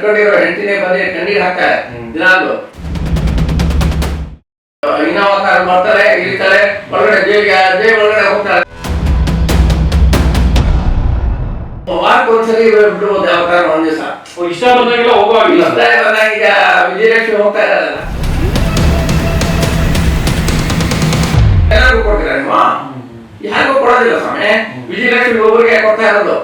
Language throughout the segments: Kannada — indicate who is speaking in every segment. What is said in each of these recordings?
Speaker 1: ಕಟ್ಕೊಂಡಿರೋ ಹೆಂಡತಿನೇ ಬಂದು ಕಣ್ಣೀರು ಹಾಕ್ತಾರೆ ದಿನಾಲು. ಇನೋವಾ ಕಾರ್ ಬರ್ತಾರೆ, ಇಳಿತಾರೆ, ಒಳಗಡೆ ಜೈಲ್ ಒಳಗಡೆ ಹೋಗ್ತಾರೆ. ವಾರಕ್ಕೊಂದ್ಸರಿ ಬಿಡ್ಬೋದು ಯಾವ ತರ ಒಂದ್ ದಿವಸ.
Speaker 2: ಇಷ್ಟ ಬಂದಾಗೆಲ್ಲ ಹೋಗುವಾಗಿಲ್ಲ.
Speaker 1: ಇಷ್ಟ ಬಂದಾಗ ಈಗ ವಿಜಯಲಕ್ಷ್ಮಿ ಹೋಗ್ತಾ ಇರಲ್ಲ, ಎಲ್ಲರಿಗೂ ಕೊಡ್ತೀರಾ ನೀವು? ಯಾರಿಗೂ ಕೊಡೋದಿಲ್ಲ ಸ್ವಾಮಿ. ವಿಜಯಲಕ್ಷ್ಮಿ ಒಬ್ಬರಿಗೆ ಕೊಡ್ತಾ ಇರೋದು.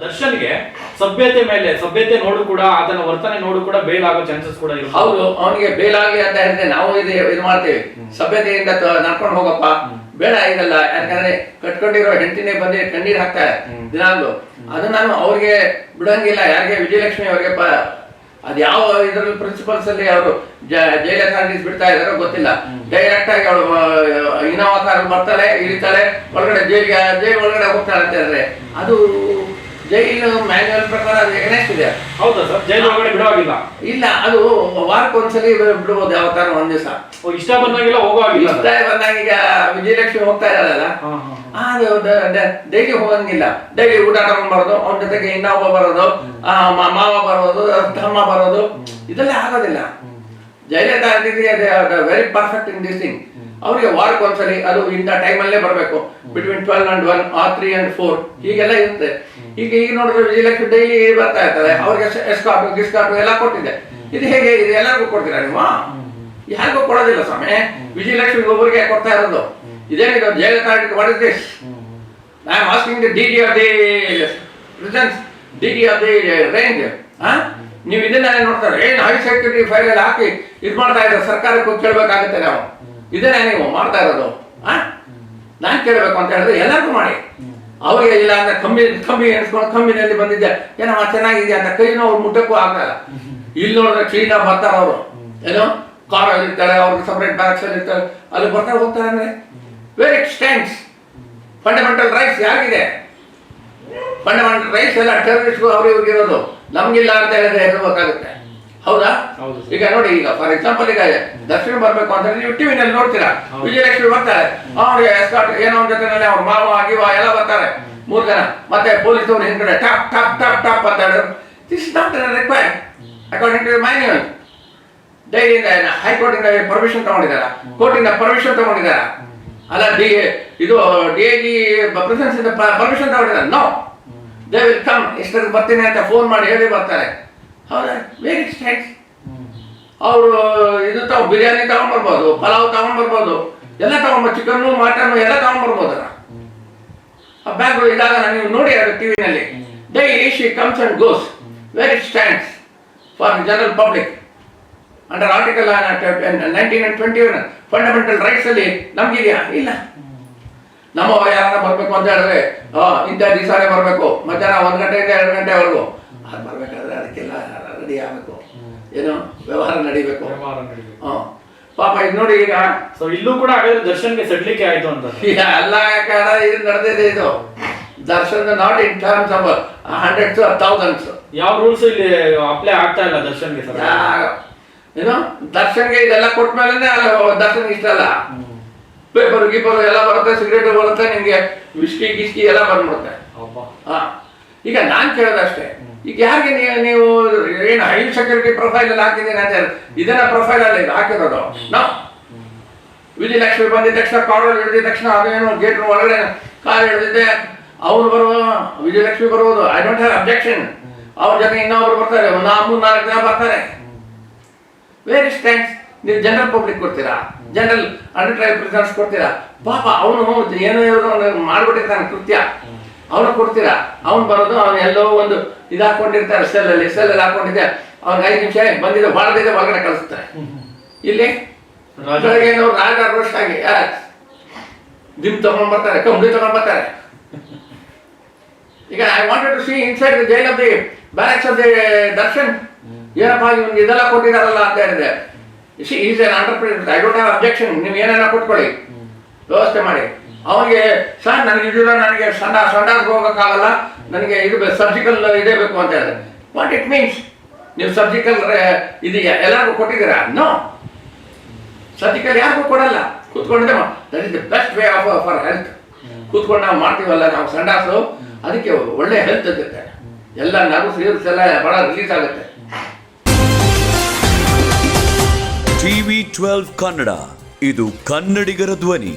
Speaker 2: ದರ್ಶನ್ಗೆ ಸಭ್ಯತೆ ನೋಡು ಕೂಡ ಆತನ ವರ್ತನೆ ನೋಡು ಕೂಡ ಬೇಲ್ ಆಗೋ ಚಾನ್ಸಸ್ ಕೂಡ ಇರುತ್ತೆ.
Speaker 1: ಹೌದು, ಅವನಿಗೆ ಬೇಲ್ ಆಗ್ಲಿ ಅಂತ ಹೇಳಿದ್ರೆ ನಾವು ಇದು ಮಾಡ್ತೀವಿ. ಸಭ್ಯತೆಯಿಂದ ನಡ್ಕೊಂಡು ಹೋಗಪ್ಪ, ಬೇಡ ಇದೆಲ್ಲ. ಯಾಕಂದ್ರೆ ಕಟ್ಕೊಂಡಿರೋ ಹೆಂಡತಿನೇ ಬಂದು ಕಣ್ಣೀರು ಹಾಕ್ತಾರೆ ದಿನಾಲು. ಅದು ನಾನು ಅವ್ರಿಗೆ ಬಿಡಂಗಿಲ್ಲ. ಯಾರಿಗೆ ವಿಜಯಲಕ್ಷ್ಮಿ ಅವ್ರಿಗೆ ಅದ್ ಯಾವ ಇದ್ರಲ್ಲಿ ಪ್ರಿನ್ಸಿಪಲ್ಸ್ ಅಲ್ಲಿ ಅವರು ಜೈಲ್ ಅಥಾರಿಟೀಸ್ ಬಿಡ್ತಾ ಇದಾರೋ ಗೊತ್ತಿಲ್ಲ. ಡೈರೆಕ್ಟ್ ಆಗಿ ಅವಳು ಇನೋವಾ ಕಾರ್ ಬರ್ತಾಳೆ, ಇಳಿತಾಳೆ, ಒಳಗಡೆ ಜೈಲ್ ಒಳಗಡೆ ಹೋಗ್ತಾಳೆ ಅಂತ ಹೇಳಿದ್ರೆ ಅದು ಜೈಲು ಮ್ಯಾನ್ಯುವಲ್ ಪ್ರಕಾರ ಅದು ಎಗನೆಸ್ಟ್ ಇದೆ.
Speaker 2: ಹೌದಾ ಸರ್? ಜೈಲು ಒಳಗಡೆ ಬಿಡುವಾಗಿಲ್ಲ?
Speaker 1: ಇಲ್ಲ, ಅದು ವಾರಕ್ಕೊಂದ್ಸಲಿ ಬಿಡ್ಬೋದು ಯಾವ ತರ ಒಂದ್ ದಿವಸ.
Speaker 2: ಇಷ್ಟ ಬಂದಾಗೆಲ್ಲ ಹೋಗುವಾಗಿಲ್ಲ.
Speaker 1: ಇಷ್ಟ ಬಂದಾಗ ಈಗ ವಿಜಯಲಕ್ಷ್ಮಿ ಹೋಗ್ತಾ ಇರಲ್ಲ, ಅದು ಡೈಲಿ ಹೋಗಂಗಿಲ್ಲ. ಡೈಲಿ ಊಟ ತಗೊಂಡ್ಬರೋದು, ಅವನ ಜೊತೆಗೆ ಇನ್ನೊಬ್ಬ ಬರೋದು, ಮಾವ ಬರೋದು, ತಮ್ಮ ಬರೋದು, ಇದೆಲ್ಲ ಆಗೋದಿಲ್ಲ. Jail very perfect in this thing. ಅವ್ರಿಗೆ ವಾರಕ್ಕೊಂದ್ಸಲಿ, ಅದು ಇಂಥ ಟೈಮಲ್ಲೇ ಬರಬೇಕು, ಬಿಟ್ವೀನ್ 12 and 1 or 3 and 4 ಹೀಗೆಲ್ಲ ಇರುತ್ತೆ. ಈಗ ನೋಡಿದ್ರೆ ವಿಜಯಲಕ್ಷ್ಮಿ ಡೈಲಿ ಬರ್ತಾ ಇರ್ತಾರೆ. ಅವ್ರಿಗೆ ಎಸ್ಕಾರ್ಟು ಗಿಸ್ಕಾರ್ಟು ಎಲ್ಲ ಕೊಟ್ಟಿದೆ. ಇದು ಹೇಗೆ? ಇದು ಎಲ್ಲರಿಗೂ ಕೊಡ್ತೀರಾ ನೀವು? ಯಾರಿಗೂ ಕೊಡೋದಿಲ್ಲ ಸ್ವಾಮಿ. ವಿಜಯಲಕ್ಷ್ಮಿ ಒಬ್ಬರಿಗೆ ಕೊಡ್ತಾ ಇರೋದು. ಇದೇನಿದು jail authority? What is this? I am asking the DD of the presence, DD of the range. ನೀವು ಇದನ್ನ ನೋಡ್ತಾರೆ, ಏನ್ ಹೈ ಸೆಕ್ಯೂರಿಟಿ ಫೈಲ್ ಅಲ್ಲಿ ಹಾಕಿ ಇದು ಮಾಡ್ತಾ ಇದ್ದಾರೆ. ಸರ್ಕಾರಕ್ಕೂ ಕೇಳಬೇಕಾಗುತ್ತೆ ನಾವು. ಇದನ್ನೇ ನೀವು ಮಾಡ್ತಾ ಇರೋದು? ನಾನ್ ಕೇಳಬೇಕು ಅಂತ ಹೇಳಿದ್ರೆ ಎಲ್ಲರಿಗೂ ಮಾಡಿ. ಅವ್ರಿಗೆ ಇಲ್ಲ ಅಂದ್ರೆ ಕಂಬಿ ಎಣಿಸ್ಕೊಂಡು ಕಂಬಿನಲ್ಲಿ ಬಂದಿದ್ದೆ ಏನೋ ಚೆನ್ನಾಗಿದೆ ಅಂತ ಕೈನೋ ಅವ್ರು ಮುಟ್ಟಕ್ಕೂ ಆಗಲ್ಲ. ಇಲ್ಲಿ ನೋಡಿದ್ರೆ ಕ್ಲೀನಾಗಿ ಬರ್ತಾರೆ ಅವರು. ಏನೋ ಕಾರಲ್ಲಿ ಇರ್ತಾರೆ, ಅವ್ರಿಗೆ ಸಪರೇಟ್ ಬ್ಯಾಗ್ಸ್ ಅಲ್ಲಿ ಇರ್ತಾರೆ, ಅಲ್ಲಿ ಬರ್ತಾರೆ ಹೋಗ್ತಾರೆ. ಅಂದ್ರೆ where it stands? Fundamental rights ಯಾರಿಗಿದೆ? ಫಂಡಮೆಂಟಲ್ ರೈಟ್ಸ್ ಎಲ್ಲ ಟೆರರಿಸ್ಟ್ಗೂ ಅವ್ರಿಗೆ ಇರೋದು. ನಮ್ಗಿಲ್ಲ ಅಂತ ಹೇಳಿದ್ರೆ ಹೇಳಬೇಕಾಗುತ್ತೆ. ಹೌದಾ? ಈಗ ನೋಡಿ, ಈಗ ಫಾರ್ ಎಕ್ಸಾಂಪಲ್ ಈಗ ದರ್ಶನ ಬರ್ಬೇಕು ಅಂತ ನೀವು ಟಿವಿನಲ್ಲಿ ನೋಡ್ತೀರಾ, ವಿಜಯಲಕ್ಷ್ಮಿ ಬರ್ತಾರೆ, ಅವ್ರಿಗೆ ಎಸ್ಕಾರ್ಟ್ ಏನೋ ಒಂದ್ ಜೊತೆನಲ್ಲಿ ಅವ್ರ ಮಾವ ಗಿವ ಎಲ್ಲ ಬರ್ತಾರೆ, 3 ಜನ. ಮತ್ತೆ ಪೊಲೀಸ್ ಅವರು ಹಿಂದ್ಗಡೆ ಟಾಪ್ ಟಾಪ್ ಟಾಪ್ ಟಾಪ್ ಅಂತ ಹೇಳಿದ್ರು. This is not required according to manual. ಡೈಲಿಯಿಂದ ಹೈಕೋರ್ಟಿಂದ ಪರ್ಮಿಷನ್ ತಗೊಂಡಿದಾರ, ಕೋರ್ಟಿಂದ ಪರ್ಮಿಷನ್ ತಗೊಂಡಿದಾರ, ಅಲ್ಲ ಇದು DIG ಪ್ರೆಸೆನ್ಸ್ ಇಂದ ಪರ್ಮಿಷನ್ ತಗೊಂಡಿದ್ದಾರೆ. ನೋ, ದೇ ವಿಲ್ ಕಮ್, ಇಷ್ಟೊಂದು ಬರ್ತೀನಿ ಅಂತ ಫೋನ್ ಮಾಡಿ ಹೇಳಿ ಬರ್ತಾರೆ. ಹೌದಾ? Where it stands? ಅವರು ಇದು ಬಿರಿಯಾನಿ ತಗೊಂಡ್ಬರ್ಬೋದು, ಪಲಾವ್ ತಗೊಂಡ್ಬರ್ಬೋದು, ಎಲ್ಲ ತಗೊಂಡ್ಬರ್ಬೋದು, ಚಿಕನ್ನು ಮಟನ್ನು ಎಲ್ಲ ತಗೊಂಡ್ಬರ್ಬೋದಲ್ಲ. ಆ ಬ್ಯಾಗ್ಗಳು ಇದಾಗಲ್ಲ, ನೀವು ನೋಡಿ ಅದು ಟಿವಿನಲ್ಲಿ. Daily she comes and goes. Where it stands for general public under article 19 and 21 fundamental rights ಅಲ್ಲಿ ನಮ್ಗಿದೆಯಾ? ಇಲ್ಲ. ನಮ್ಮ ಯಾರನ್ನ ಬರ್ಬೇಕು ಅಂತ ಹೇಳಿದ್ರೆ ಇಂಥ ದಿವಸನೇ ಬರಬೇಕು, ಮಧ್ಯಾಹ್ನ 1 ಗಂಟೆಯಿಂದ 2 ಗಂಟೆವರೆಗೂ. ಅದು ಬರ್ಬೇಕಾದ್ರೆ ಅದಕ್ಕೆಲ್ಲ ರೆಡಿ ಆಗಬೇಕು, ಏನು ವ್ಯವಹಾರ ನಡಿಬೇಕು. ಪಾಪ ಇದು ನೋಡಿ, ಈಗ
Speaker 2: ಸೊ ಇಲ್ಲೂ ಕೂಡ ದರ್ಶನ್ಗೆ ಸಡ್ಲಿಕ್ಕೆ ಆಯ್ತು ಅಂತ
Speaker 1: ಎಲ್ಲ ಕಾರಣ ಇದು ನಡೆದಿದೆ. ಇದು Darshan not in terms of hundreds or thousands.
Speaker 2: ಯಾವ ರೂಲ್ಸ್ ಇಲ್ಲಿ ಅಪ್ಲೈ ಆಗ್ತಾ ಇಲ್ಲ ದರ್ಶನ್ಗೆ ಸರ್.
Speaker 1: ಏನು ದರ್ಶನ್ಗೆ ಇದೆಲ್ಲ ಕೊಟ್ಟ ಮೇಲೆ ದರ್ಶನ್ ಇಷ್ಟ ಅಲ್ಲ. ಪೇಪರ್ ಗೀಪರ್ ಎಲ್ಲ ಬರುತ್ತೆ, ಸಿಗರೇಟ್ ಬರುತ್ತೆ, ನಿಮ್ಗೆ ವಿಸ್ಕಿ ಗಿಸ್ಕಿ ಎಲ್ಲ ಬಂದ್ಬಿಡುತ್ತೆ. ಈಗ ನಾನ್ ಕೇಳೋದಷ್ಟೇ, ಈಗ ಯಾರಿಗೆ ನೀವು ಏನು ಹೈ ಸೆಕ್ಯೂರಿಟಿ ಪ್ರೊಫೈಲ್ ಅಲ್ಲಿ ಹಾಕಿದ್ದೀನಿ ಅಂತ ಹೇಳಿ ಇದನ್ನ ಪ್ರೊಫೈಲ್ ಅಲ್ಲಿ ಹಾಕಿರೋದು ನಾವು. ವಿಜಯಲಕ್ಷ್ಮಿ ಬಂದಿದ ತಕ್ಷಣ, ಕಾರಲ್ಲಿ ಹಿಡಿದ ತಕ್ಷಣ, ಅದೇನು ಗೇಟ್ ಒಳಗಡೆ ಕಾರ್ ಹಿಡಿದಿದ್ದೆ, ಅವ್ರು ಬರುವ ವಿಜಯಲಕ್ಷ್ಮಿ ಬರ್ಬೋದು. I don't have objection. ಅವ್ರ ಜೊತೆ ಇನ್ನೊಬ್ರು ಬರ್ತಾರೆ, 3-4 ಜನ ಬರ್ತಾರೆ. Wear it stands? ನೀವು ಜನರಲ್ ಪಬ್ಲಿಕ್ ಕೊಡ್ತೀರಾ, ಜನರಲ್ ಅಂಡರ್ ಟ್ರಯಲ್ ಪ್ರಿಸನರ್ಸ್ ಕೊಡ್ತೀರಾ? ಪಾಪ ಅವನು ಏನೋ ಮಾಡ್ಬಿಟ್ಟಿರ್ತಾನೆ ಕೃತ್ಯ, ಅವನು ಕೊಡ್ತೀರಾ? ಅವ್ನು ಬರೋದು, ಅವ್ನು ಎಲ್ಲೋ ಒಂದು ಇದು ಹಾಕೊಂಡಿರ್ತಾರೆ, ಸೆಲ್ಲಲ್ಲಿ ಹಾಕೊಂಡಿದ್ದೆ, ಅವ್ನಿಗೆ 5 ನಿಮಿಷ ಬಂದಿದ್ದು ಬಾಳದಿದೆ ಒಳಗಡೆ ಕಳಿಸ್ತಾರೆ. ಇಲ್ಲಿ ಬೆಳಗ್ಗೆನವ್ರು ರಾಜ ರೋಸ್ಟ್ ಆಗಿ ದಿಮ್ ತಗೊಂಡ್ಬರ್ತಾರೆ, ಕಂಬಳಿ ತಗೊಂಡ್ಬರ್ತಾರೆ. ಈಗ I wanted to see inside the jail of the barracks of the Darshan. ಏನಪ್ಪ ಇವ್ನಿಗೆ ಇದೆಲ್ಲ ಕೊಟ್ಟಿದಾರಲ್ಲ ಅಂತ ಹೇಳಿದೆ. Is an entrepreneur, I don't have objection. ನೀವು ಏನೇನೋ ಕೊಟ್ಕೊಳ್ಳಿ, ವ್ಯವಸ್ಥೆ ಮಾಡಿ. ಅವನಿಗೆ ಸರ್ ನನಗೆ ಇದಿಲ್ಲ, ನನಗೆ ಸಂಡಾಸ್ಗೆ ಹೋಗೋಕ್ಕಾಗಲ್ಲ, ನನಗೆ ಇದು ಸರ್ಜಿಕಲ್ ಇದೇ ಬೇಕು ಅಂತ ಹೇಳಿದೆ. What it means? ನೀವು ಸರ್ಜಿಕಲ್ ಇದು ಎಲ್ಲರಿಗೂ ಕೊಟ್ಟಿದ್ದೀರಾ? ನೋ, ಸರ್ಜಿಕಲ್ ಯಾರಿಗೂ ಕೊಡಲ್ಲ. ಕೂತ್ಕೊಂಡಿದ್ದೆ, that is the best way for health. ಕೂತ್ಕೊಂಡು ನಾವು ಮಾಡ್ತೀವಲ್ಲ ನಾವು ಸಂಡಾಸು, ಅದಕ್ಕೆ ಒಳ್ಳೆ ಹೆಲ್ತ್ ಇರುತ್ತೆ. ಎಲ್ಲ ನರ್ವ್ಸ್ ಗಿರ್ವ್ಸ್ ಎಲ್ಲ ಬಹಳ ರಿಲೀಸ್ ಆಗುತ್ತೆ.
Speaker 3: TV12 ಕನ್ನಡ, ಇದು ಕನ್ನಡಿಗರ ಧ್ವನಿ.